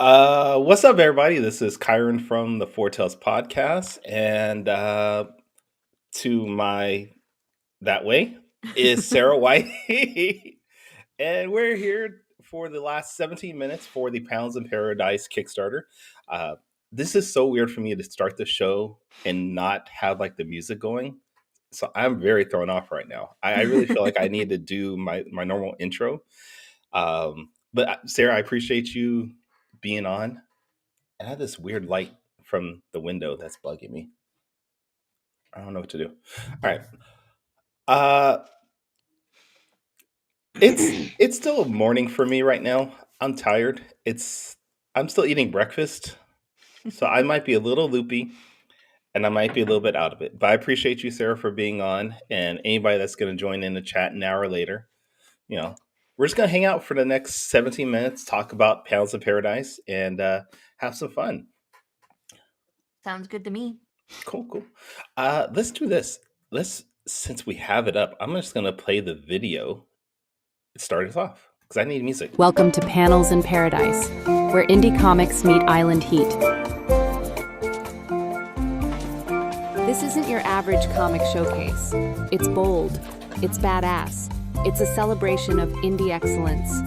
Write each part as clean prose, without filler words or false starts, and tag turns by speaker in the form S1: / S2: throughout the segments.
S1: What's up, everybody? This is Kyrun from the Four Tails podcast, and to my that way is Sarah White, and we're here for the last 17 minutes for the Pounds in Paradise Kickstarter. Uh, this is so weird for me to start the show and not have like the music going, so I'm very thrown off right now. I really feel like I need to do my normal intro. But Sarah, I appreciate you being on. I have this weird light from the window that's bugging me. I don't know what to do. All right. Uh it's still morning for me right now. I'm tired. I'm still eating breakfast. So I might be a little loopy and I might be a little bit out of it. But I appreciate you, Sarah, for being on, and anybody that's gonna join in the chat an hour later. You know, we're just gonna hang out for the next 17 minutes, talk about Pals of Paradise, and have some fun.
S2: Sounds good to me.
S1: Cool. Let's do this. Since we have it up, I'm just gonna play the video. Start us off because I need music.
S3: Welcome to Panels in Paradise, where indie comics meet island heat. This isn't your average comic showcase. It's bold, it's badass, it's a celebration of indie excellence.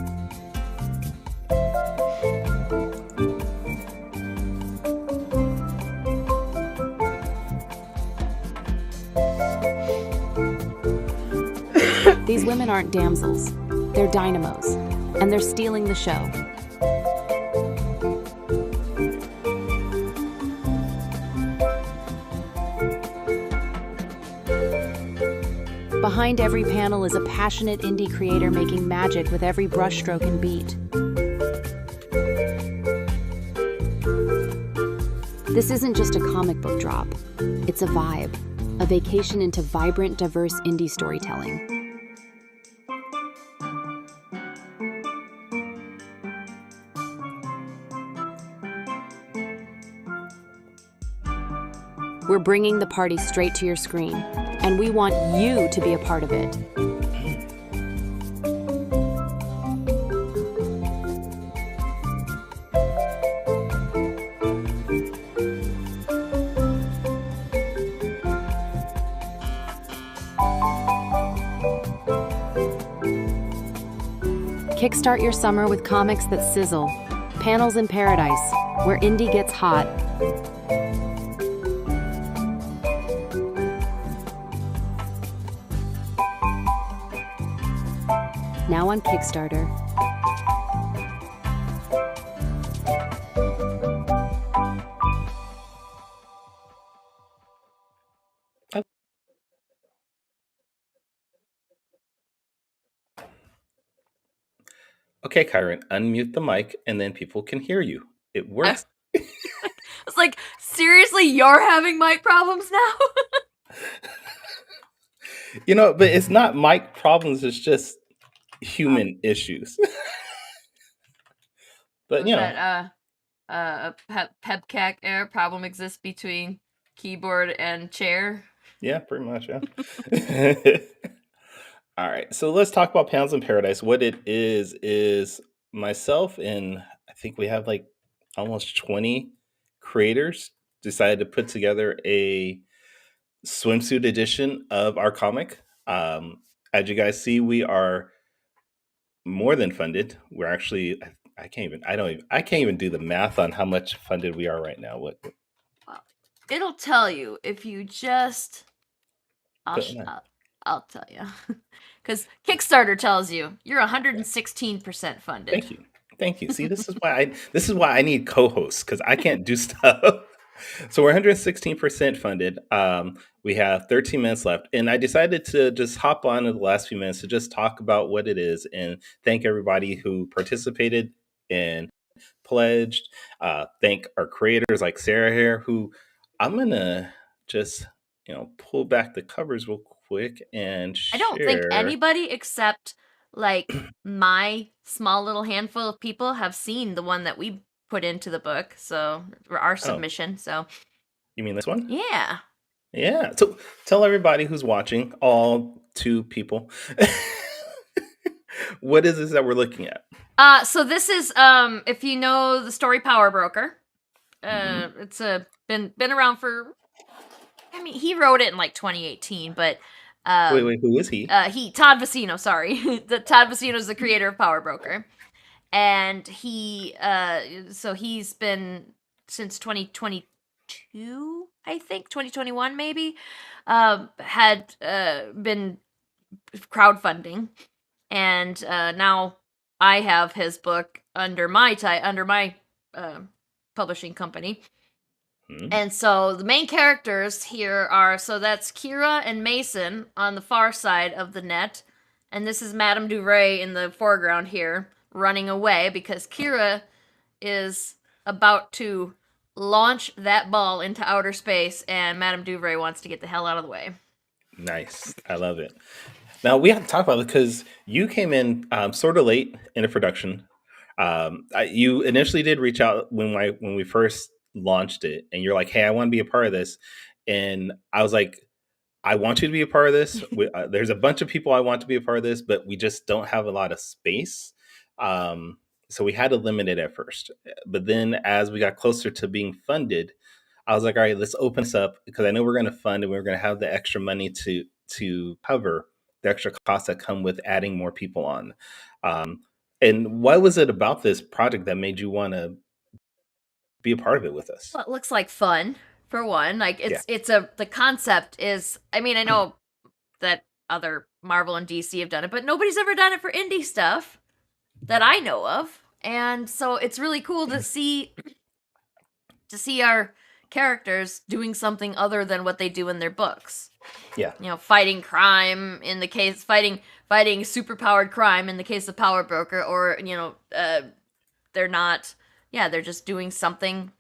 S3: These women aren't damsels, they're dynamos, and they're stealing the show. Behind every panel is a passionate indie creator making magic with every brushstroke and beat. This isn't just a comic book drop, it's a vibe, a vacation into vibrant, diverse indie storytelling. We're bringing the party straight to your screen, and we want you to be a part of it. Kickstart your summer with comics that sizzle. Panels in Paradise, where indie gets hot. Now on Kickstarter.
S1: Okay, Kyron, unmute the mic and then people can hear you. It works.
S2: It's like, seriously, you're having mic problems now?
S1: But it's not mic problems, it's just human issues. But
S2: that pepcac error problem exists between keyboard and chair?
S1: Yeah, pretty much, yeah. All right, so let's talk about Pounds in Paradise. What it is myself and I think we have like almost 20 creators decided to put together a swimsuit edition of our comic. As you guys see, we are more than funded. We're actually I can't even do the math on how much funded we are right now. What?
S2: Well, it'll tell you if you just. I'll tell you, because Kickstarter tells you you're 116% funded.
S1: Thank you. See, this is why I need co-hosts, because I can't do stuff. So we're 116% funded. We have 13 minutes left, and I decided to just hop on in the last few minutes to just talk about what it is and thank everybody who participated and pledged. Thank our creators like Sarah here, who I'm gonna just pull back the covers real quick and share.
S2: I don't think anybody except like my small little handful of people have seen the one that we put into the book, so our submission. So
S1: you mean this one?
S2: Yeah.
S1: So tell everybody who's watching, all 2 people, What is this that we're looking at?
S2: So this is if you know the story Power Broker. It's been around for. I mean, he wrote it in like 2018, but
S1: Wait, who is he?
S2: Todd Vecino, sorry. Todd Vecino is the creator of Power Broker. And so he's been since 2022, I think 2021 maybe, had been crowdfunding, and now I have his book under my publishing company. And so the main characters here are, so that's Kira and Mason on the far side of the net, and this is Madame Duvray in the foreground here, running away because Kira is about to launch that ball into outer space, and Madame Duvray wants to get the hell out of the way.
S1: Nice. I love it. Now, we have to talk about it because you came in sort of late in the production. You initially did reach out when we first launched it, and you're like, "Hey, I want to be a part of this," and I was like, "I want you to be a part of this. There's a bunch of people I want to be a part of this, but we just don't have a lot of space." So we had to limit it at first, but then as we got closer to being funded, I was like, "All right, let's open this up because I know we're going to fund and we're going to have the extra money to cover the extra costs that come with adding more people on." And what was it about this project that made you want to be a part of it with us?
S2: Well, it looks like fun for one. Like
S1: Yeah.
S2: the concept is. I mean, I know that other Marvel and DC have done it, but nobody's ever done it for indie stuff that I know of, and so it's really cool to see our characters doing something other than what they do in their books.
S1: Yeah.
S2: You know, fighting crime in the case fighting superpowered crime in the case of Power Broker, or they're not. Yeah, they're just doing something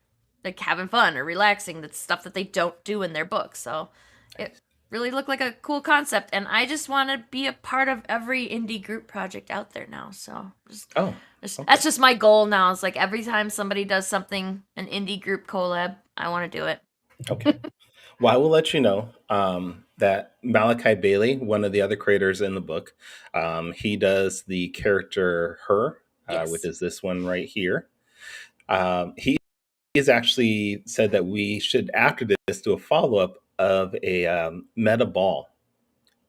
S2: like having fun or relaxing. That's stuff that they don't do in their books. So it really looked like a cool concept, and I just want to be a part of every indie group project out there now. So that's just my goal now. It's like every time somebody does something, an indie group collab, I want to do it.
S1: Okay. Well, I will let you know that Malachi Bailey, one of the other creators in the book, he does the character Her,
S2: Yes.
S1: which is this one right here. He has actually said that we should, after this, do a follow-up of a meta ball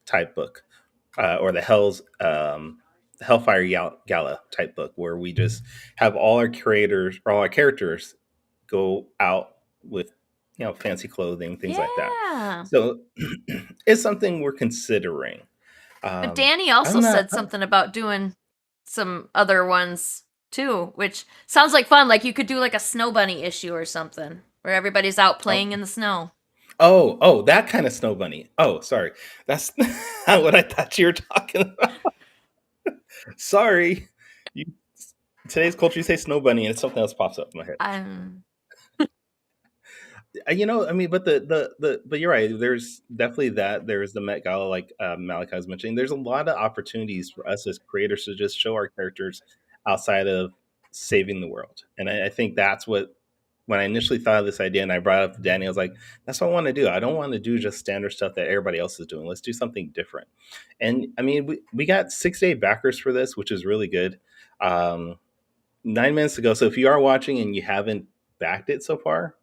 S1: type book, or the Hellfire Gala type book, where we just have all our characters go out with fancy clothing, things like that. So it's something we're considering.
S2: But Danny also said something about doing some other ones too, which sounds like fun. Like you could do like a Snow Bunny issue or something where everybody's out playing in the snow.
S1: Oh, that kind of Snow Bunny. Oh, sorry. That's not what I thought you were talking about. Sorry. Today's culture, you say Snow Bunny and something else pops up in my head. I mean, but but you're right. There's definitely that. There's the Met Gala, like Malachi was mentioning. There's a lot of opportunities for us as creators to just show our characters outside of saving the world. And I think that's what, when I initially thought of this idea and I brought it up to Danny, I was like, that's what I want to do. I don't want to do just standard stuff that everybody else is doing. Let's do something different. And I mean, we got 6 to 8 backers for this, which is really good. 9 minutes ago. So if you are watching and you haven't backed it so far,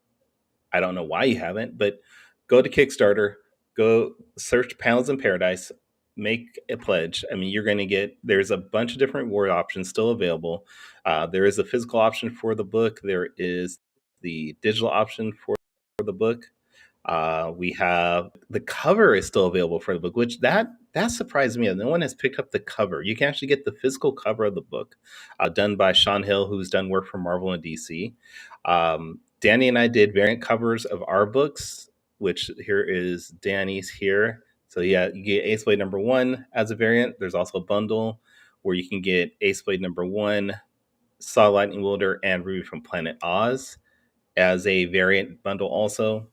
S1: I don't know why you haven't, but go to Kickstarter, go search Panels in Paradise, make a pledge. I mean, you're going to there's a bunch of different reward options still available. There is a physical option for the book. There is the digital option for the book. We have the cover is still available for the book, which that surprised me. No one has picked up the cover. You can actually get the physical cover of the book, done by Sean Hill, who's done work for Marvel and DC. Danny and I did variant covers of our books, which here is Danny's here. So yeah, you get Ace Blade #1 as a variant. There's also a bundle where you can get Ace Blade #1, Saw Lightning Wielder, and Ruby from Planet Oz as a variant bundle also.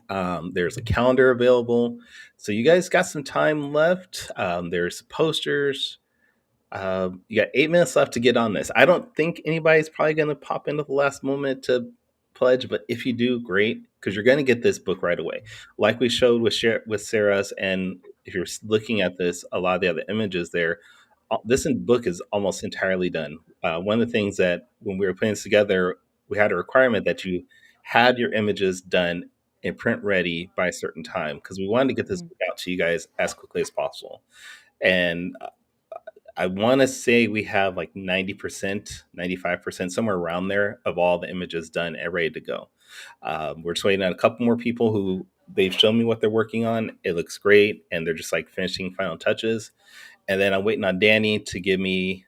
S1: There's a calendar available. So you guys got some time left. There's posters. You got 8 minutes left to get on this. I don't think anybody's probably going to pop in at the last moment to pledge, but if you do, great, because you're going to get this book right away. Like we showed with Sarah's, and if you're looking at this, a lot of the other images there, this book is almost entirely done. One of the things that when we were putting this together, we had a requirement that you had your images done and print ready by a certain time because we wanted to get this
S2: Mhm.
S1: book out to you guys as quickly as possible. And I want to say we have like 90%, 95%, somewhere around there of all the images done and ready to go. We're just waiting on a couple more people who they've shown me what they're working on. It looks great. And they're just like finishing final touches. And then I'm waiting on Danny to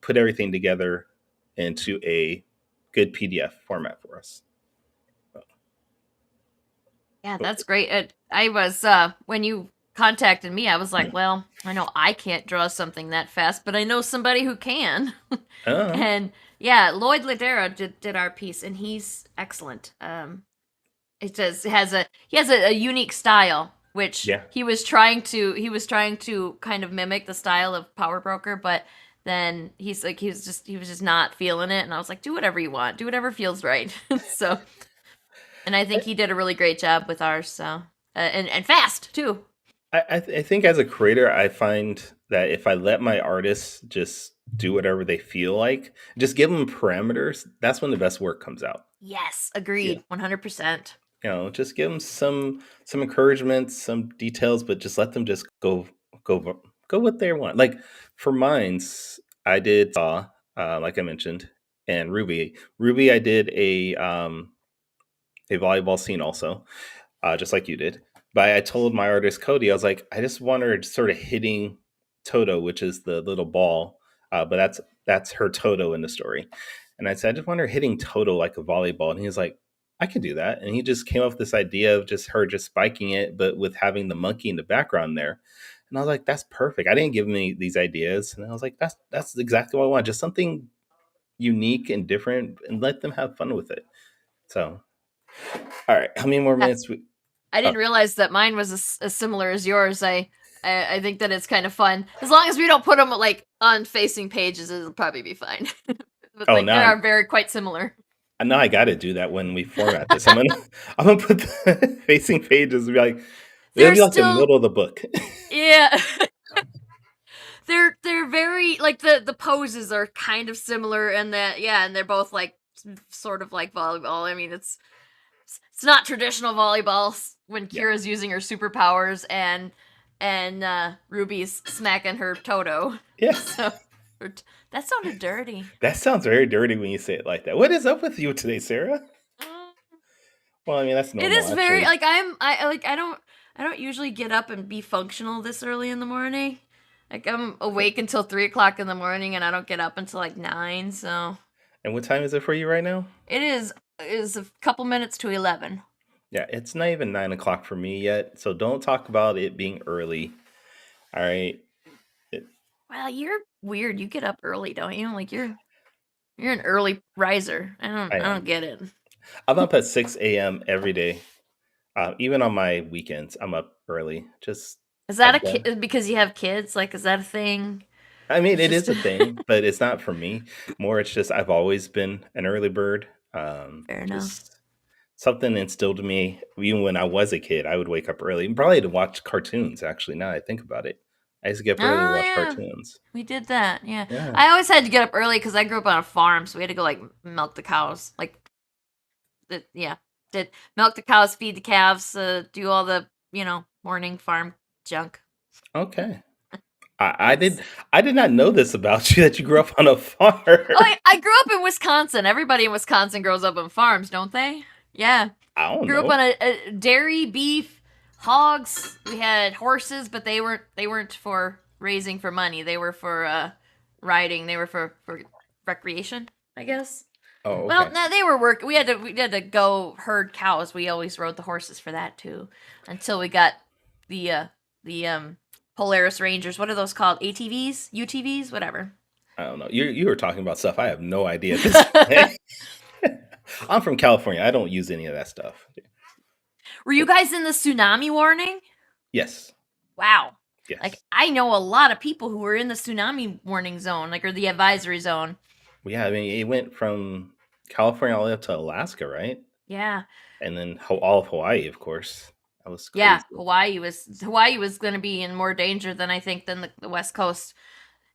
S1: put everything together into a good PDF format for us.
S2: Yeah, that's great. I was when you contacted me, I was like, well, I know I can't draw something that fast, but I know somebody who can.
S1: Uh,
S2: And yeah, Lloyd Ladera did our piece, and he's excellent. It just he has a unique style, which
S1: yeah.
S2: he was trying to kind of mimic the style of Power Broker, but then he was just not feeling it, and I was like, do whatever you want, do whatever feels right. So, and I think he did a really great job with ours. So, and fast too.
S1: I think as a creator, I find that if I let my artists just do whatever they feel like, just give them parameters, that's when the best work comes out.
S2: Yes,
S1: Yeah.
S2: agreed, 100%.
S1: Just give them some encouragement, some details, but just let them just go what they want. Like for mines, I did Saw, like I mentioned, and Ruby. Ruby, I did a volleyball scene also, just like you did. But I told my artist Cody, I was like, I just want her sort of hitting Toto, which is the little ball, but that's her Toto in the story. And I said, I just want her hitting Toto like a volleyball, and he was like, I could do that. And he just came up with this idea of just her just spiking it, but with having the monkey in the background there. And I was like, that's perfect. I didn't give me these ideas, and I was like, that's exactly what I want. Just something unique and different, and let them have fun with it. So, all right, how many more
S2: Yeah,
S1: minutes?
S2: I
S1: Oh,
S2: didn't realize that mine was as similar as yours. I think that it's kind of fun as long as we don't put them like on facing pages. It'll probably be fine. But
S1: oh,
S2: like they
S1: now
S2: are very quite similar.
S1: now I got to do that when we format this. I'm gonna put the facing pages and be like it'll
S2: They're
S1: be like the
S2: still
S1: middle of the book.
S2: yeah. They're very like the poses are kind of similar, and that yeah, and they're both like sort of like volleyball. I mean, it's not traditional volleyball when
S1: Yeah.
S2: Kira's using her superpowers and Ruby's smacking her Toto.
S1: Yes.
S2: So that sounded dirty.
S1: That sounds very dirty when you say it like that. What is up with you today, Sarah?
S2: Mm,
S1: Well, I mean that's
S2: It
S1: normal
S2: is very
S1: actually.
S2: like I don't usually get up and be functional this early in the morning. Like I'm awake until 3 o'clock in the morning, and I don't get up until like 9. So
S1: And what time is it for you right now?
S2: it is a couple minutes to 11.
S1: Yeah, it's not even 9 o'clock for me yet. So don't talk about it being early. All right. It-
S2: Well, you're weird. You get up early, don't you? Like you're an early riser.
S1: I
S2: I don't
S1: am.
S2: get it.
S1: I'm up at 6 a.m. every day. Even on my weekends, I'm up early. Just
S2: Is that a
S1: I've done.
S2: kid because you have kids? Like, is that a thing?
S1: I mean,
S2: It's
S1: it
S2: just
S1: is a thing, but it's not for me. More, it's just I've always been an early bird.
S2: fair enough.
S1: Just something instilled in me. Even when I was a kid, I would wake up early, probably to watch cartoons. Actually, now that I think about it, I used to get up early to
S2: Oh
S1: watch
S2: yeah,
S1: cartoons.
S2: we did that. Yeah,
S1: Yeah.
S2: I always had to get up early because I grew up on a farm, so we had to go like milk the cows. Like, yeah, did milk the cows, feed the calves, do all the morning farm junk.
S1: Okay. I did.
S2: Yes.
S1: I did not know this about you that you grew up on a farm.
S2: Oh, I grew up in Wisconsin. Everybody in Wisconsin grows up on farms, don't they? Yeah.
S1: I don't
S2: Grew up
S1: know.
S2: on a dairy, beef, hogs. We had horses, but they weren't for raising for money. They were for riding. They were for recreation, I guess.
S1: Oh,
S2: Well,
S1: okay.
S2: no, they were work. We had to go herd cows. We always rode the horses for that too, until we got the Polaris Rangers. What are those called? ATVs, UTVs, whatever.
S1: I don't know. You were talking about stuff I have no idea at this point. I'm from California. I don't use any of that stuff.
S2: Were you guys in the tsunami warning?
S1: Yes.
S2: Wow. Like
S1: Yes.
S2: I know a lot of people who were in the tsunami warning zone, like or the advisory zone.
S1: Well, yeah, I mean, it went from California all the way up to Alaska, right?
S2: Yeah.
S1: And then all of Hawaii, of course. That was
S2: Yeah,
S1: crazy.
S2: Hawaii was going to be in more danger than I think than the West Coast.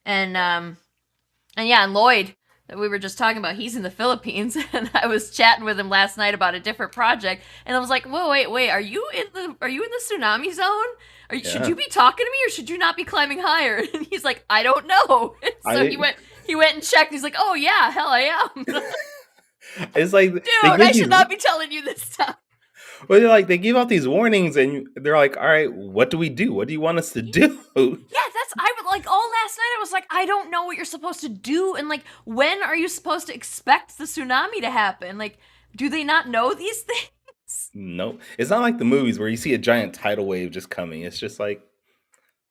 S2: And Lloyd that we were just talking about, he's in the Philippines, and I was chatting with him last night about a different project, and I was like, "Whoa, wait, are you in the tsunami zone? Should
S1: Yeah.
S2: you be talking to me, or should you not be climbing higher?" And he's like, "I don't know." And so he went and checked. He's like, "Oh yeah, hell I am."
S1: It's like
S2: Dude, I should not be telling you this stuff.
S1: Well, they're like, they give out these warnings, and they're like, "All right, what do we do? What do you want us to do?"
S2: Yeah, I would like all last night. I was like, I don't know what you're supposed to do, and like, when are you supposed to expect the tsunami to happen? Like, do they not know these things?
S1: Nope. It's not like the movies where you see a giant tidal wave just coming. It's just like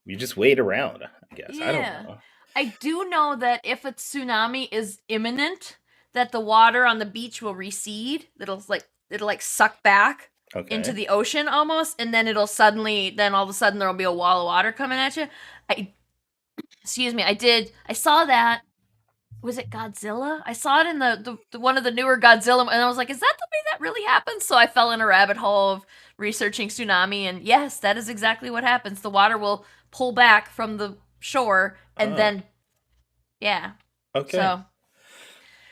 S1: you just wait around, I guess. I don't
S2: Yeah.
S1: know.
S2: I do know that if a tsunami is imminent, that the water on the beach will recede. It'll suck back into the ocean almost, and then then all of a sudden there'll be a wall of water coming at you. Excuse me, I saw that. Was it Godzilla? I saw it in the one of the newer Godzilla, and I was like, is that the way that really happens? So I fell in a rabbit hole of researching tsunami, and yes, that is exactly what happens. The water will pull back from the shore, and then, yeah.
S1: Okay.
S2: So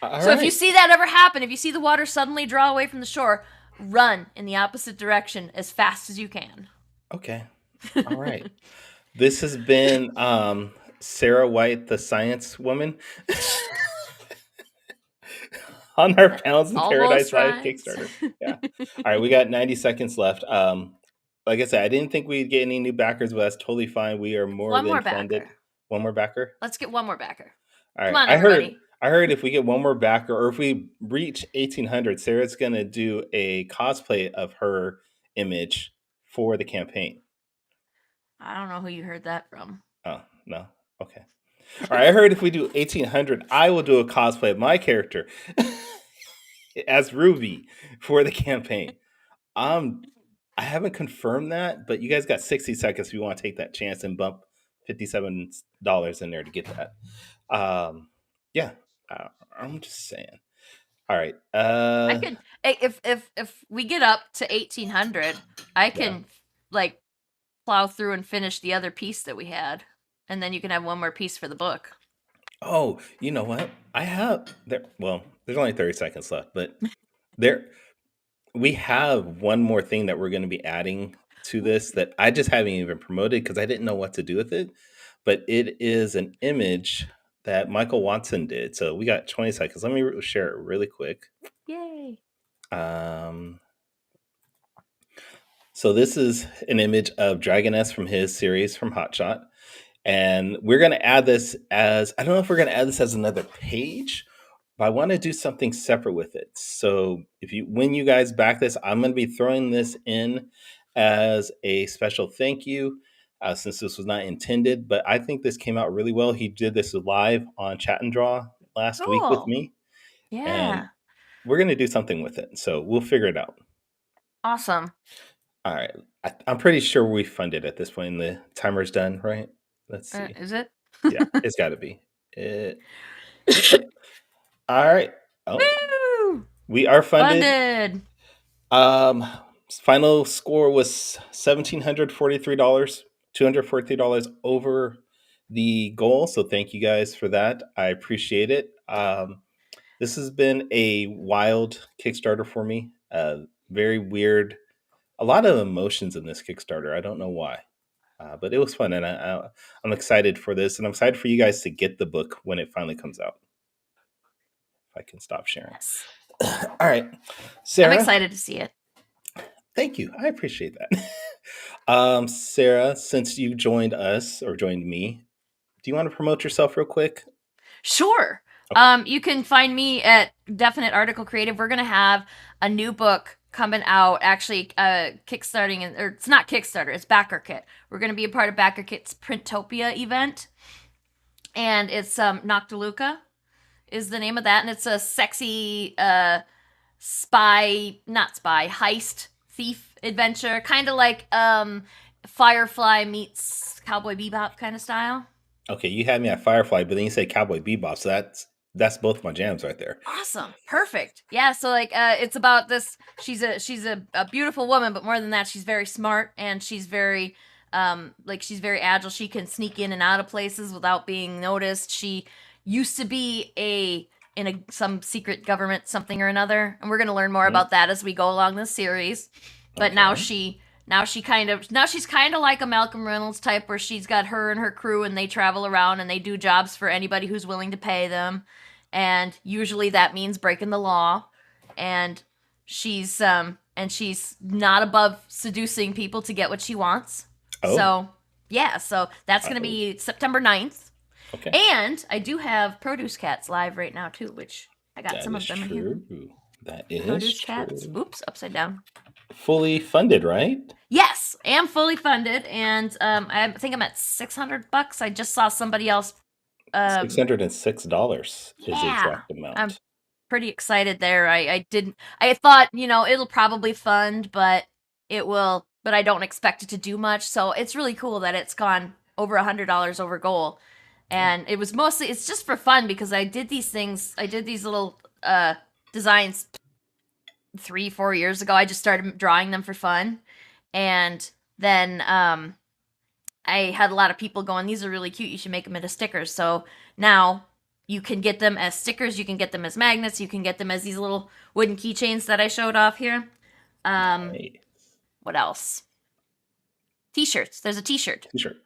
S1: right.
S2: If you see that ever happen, if you see the water suddenly draw away from the shore, run in the opposite direction as fast as you can.
S1: Okay. All right. This has been Sarah White, the science woman, on our Pounds in Paradise Live Kickstarter. Yeah. All right, we got 90 seconds left. Like I said, I didn't think we'd get any new backers, but that's totally fine. We are more than funded.
S2: Backer.
S1: One more backer?
S2: Let's get one more backer.
S1: All right.
S2: Come on, everybody.
S1: I heard if we get one more backer, or if we reach 1,800, Sarah's going to do a cosplay of her image for the campaign.
S2: I don't know who you heard that from.
S1: Oh, no? Okay. All right, I heard if we do 1,800, I will do a cosplay of my character as Ruby for the campaign. I haven't confirmed that, but you guys got 60 seconds if you want to take that chance and bump $57 in there to get that. Yeah, I'm just saying. All right.
S2: I could if we get up to 1,800, I can like plow through and finish the other piece that we had, and then you can have one more piece for the book.
S1: Oh, you know what? I have there. Well, there's only 30 seconds left, but we have one more thing that we're going to be adding to this that I just haven't even promoted because I didn't know what to do with it. But it is an image that Michael Watson did. So we got 20 seconds. Let me share it really quick.
S2: Yay.
S1: So this is an image of Dragoness from his series from Hotshot. And we're going to add this as, I don't know if we're going to add this as another page, but I want to do something separate with it. So when you guys back this, I'm going to be throwing this in as a special thank you, since this was not intended, but I think this came out really well. He did this live on Chat and Draw last week with me.
S2: Yeah.
S1: And we're going to do something with it. So we'll figure it out.
S2: Awesome.
S1: All right. I'm pretty sure we funded at this point. The timer's done, right? Let's see.
S2: Is it?
S1: Yeah, it's got to be. All right. Oh,
S2: woo!
S1: We are funded. Final score was $1,743, $243 over the goal. So thank you guys for that. I appreciate it. This has been a wild Kickstarter for me. Very weird. A lot of emotions in this Kickstarter. I don't know why. But it was fun, and I'm excited for this, and I'm excited for you guys to get the book when it finally comes out. If I can stop sharing.
S2: Yes.
S1: All right, Sarah.
S2: I'm excited to see it.
S1: Thank you. I appreciate that. Sarah, since you joined us or joined me, do you want to promote yourself real quick?
S2: Sure. Okay. You can find me at Definite Article Creative. We're going to have a new book coming out, actually kickstarting, or it's not Kickstarter, it's BackerKit. We're going to be a part of BackerKit's Printopia event, and it's Noctiluca is the name of that, and it's a sexy heist thief adventure, kind of like Firefly meets Cowboy Bebop kind of style.
S1: Okay, you had me at Firefly, but then you say Cowboy Bebop, so that's both my jams right there.
S2: Awesome. Perfect. Yeah, so like it's about this, she's a beautiful woman, but more than that, she's very smart, and she's very like she's very agile. She can sneak in and out of places without being noticed. She used to be some secret government something or another, and we're going to learn more about that as we go along this series. But now she's kind of like a Malcolm Reynolds type, where she's got her and her crew, and they travel around and they do jobs for anybody who's willing to pay them, and usually that means breaking the law. And she's not above seducing people to get what she wants. So that's going to be September 9th.
S1: Okay.
S2: And I do have Produce Cats live right now too, which I got some of them in here.
S1: That is
S2: Produce
S1: true.
S2: Cats. Oops, upside down.
S1: Fully funded, right?
S2: Yes, am fully funded, and I think I'm at $600. I just saw somebody else.
S1: $606 is the exact amount.
S2: I'm pretty excited there. I thought, it'll probably fund, but it will, but I don't expect it to do much. So it's really cool that it's gone over $100 over goal. And it was mostly, it's just for fun, because I did these little designs 3-4 years ago. I just started drawing them for fun. And then I had a lot of people going, these are really cute, you should make them into stickers. So now you can get them as stickers, you can get them as magnets, you can get them as these little wooden keychains that I showed off here.
S1: Nice.
S2: What else? T-shirts. There's a T-shirt.
S1: T-shirt.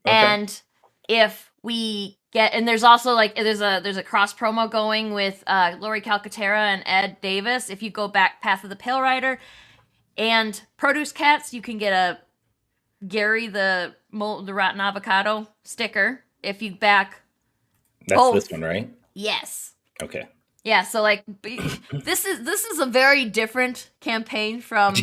S2: Okay. And if we get, and there's also there's a cross promo going with Lori Calcaterra and Ed Davis. If you go back Path of the Pale Rider and Produce Cats, you can get a Gary the Rotten Avocado sticker. If you back both.
S1: This one, right?
S2: Yes.
S1: Okay.
S2: Yeah, so this is a very different campaign from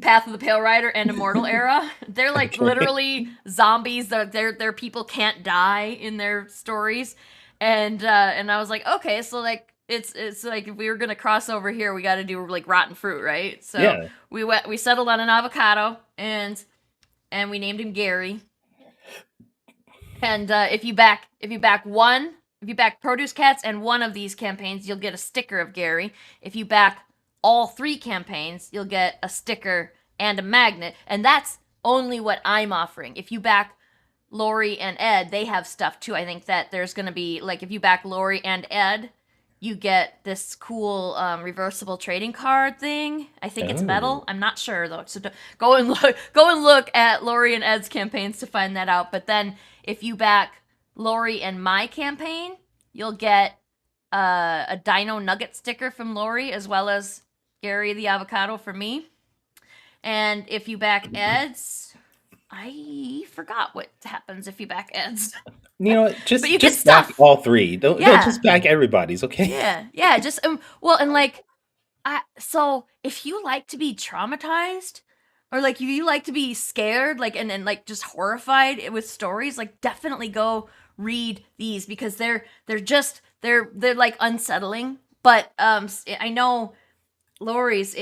S2: Path of the Pale Rider and Immortal Era. They're literally zombies. Their people can't die in their stories, and I was like, okay, so it's like if we were gonna cross over here, we got to do rotten fruit, right? So we settled on an avocado, and we named him Gary. And if you back Produce Cats and one of these campaigns, you'll get a sticker of Gary. If you back all 3 campaigns, you'll get a sticker and a magnet. And that's only what I'm offering. If you back Lori and Ed, they have stuff too. I think that there's going to be, if you back Lori and Ed, you get this cool reversible trading card thing. I think it's metal. I'm not sure though. So go and look at Lori and Ed's campaigns to find that out. But then if you back Lori and my campaign, you'll get a Dino Nugget sticker from Lori, as well as Gary the Avocado for me. And if you back Ed's, I forgot what happens if you back Ed's.
S1: Just back all 3. Don't just back everybody's, okay?
S2: Yeah. Just so if you like to be traumatized, or if you like to be scared, and just horrified with stories, definitely go read these, because they're unsettling. But I know Lori's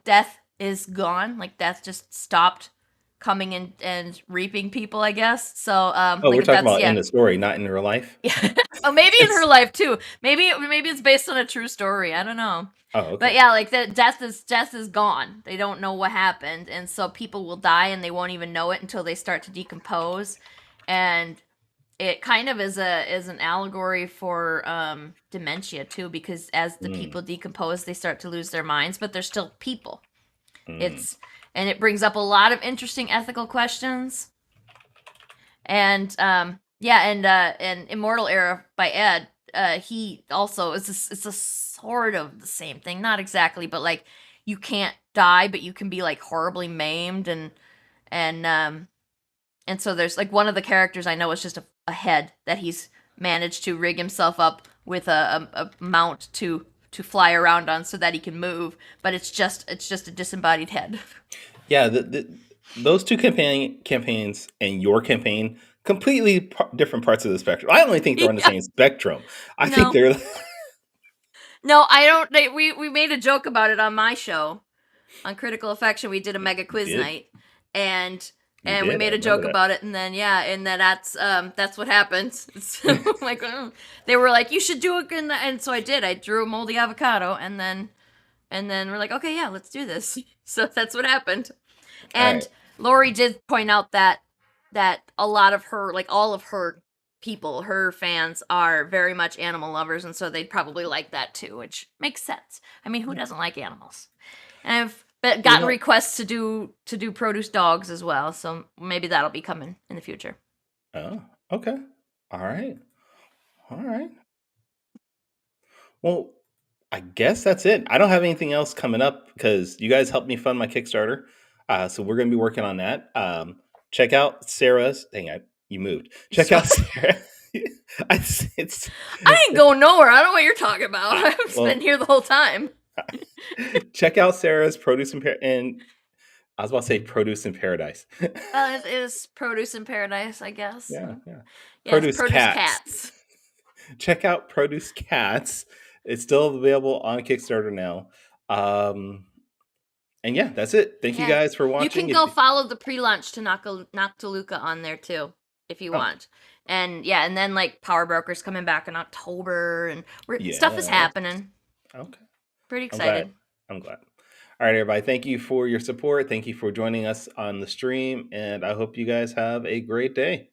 S2: death is gone. Death just stopped coming in and reaping people, I guess. So
S1: we're talking about in the story, not in real life.
S2: Yeah. Oh, maybe in her life too. Maybe it's based on a true story. I don't know.
S1: Oh, okay.
S2: But yeah, the death is gone. They don't know what happened, and so people will die and they won't even know it until they start to decompose. And it kind of is an allegory for dementia too, because as the people decompose, they start to lose their minds, but they're still people. And it brings up a lot of interesting ethical questions. And and Immortal Era by Ed, he also it's a sort of the same thing, not exactly, but you can't die, but you can be horribly maimed, and so there's one of the characters I know is just a head that he's managed to rig himself up with a mount to fly around on so that he can move, but it's just a disembodied head.
S1: Yeah, those 2 campaigns and your campaign, completely different parts of the spectrum. I only think they're on the same spectrum. I think they're...
S2: No, I don't. We made a joke about it on my show, on Critical Affection. We did a mega quiz night, and we made a joke about it, and then that's what happens. It's they were like, you should do it, and so I did. I drew a moldy avocado, and then we're like, okay, yeah, let's do this. So that's what happened. And Lori did point out that a lot of her, like all of her people, her fans are very much animal lovers, and so they'd probably like that too, which makes sense. I mean, who doesn't like animals? And I've gotten requests to do produce dogs as well, so maybe that'll be coming in the future.
S1: Oh, okay. All right. Well, I guess that's it. I don't have anything else coming up because you guys helped me fund my Kickstarter. So we're going to be working on that. Check out Sarah's. You moved. Check out Sarah.
S2: I ain't going nowhere. I don't know what you're talking about. I've been here the whole time.
S1: Check out Sarah's Produce and I was about to say Produce in Paradise.
S2: It is Produce in Paradise, I guess.
S1: Yeah.
S2: Yes,
S1: Produce Cats. Check out Produce Cats. It's still available on Kickstarter now. And yeah, that's it. Thank you guys for watching.
S2: You can go follow the pre-launch to Noctiluca on there too, if you want. And and then like Power Broker's coming back in October, and stuff is happening.
S1: Okay.
S2: Pretty excited.
S1: I'm glad. All right, everybody. Thank you for your support. Thank you for joining us on the stream, and I hope you guys have a great day.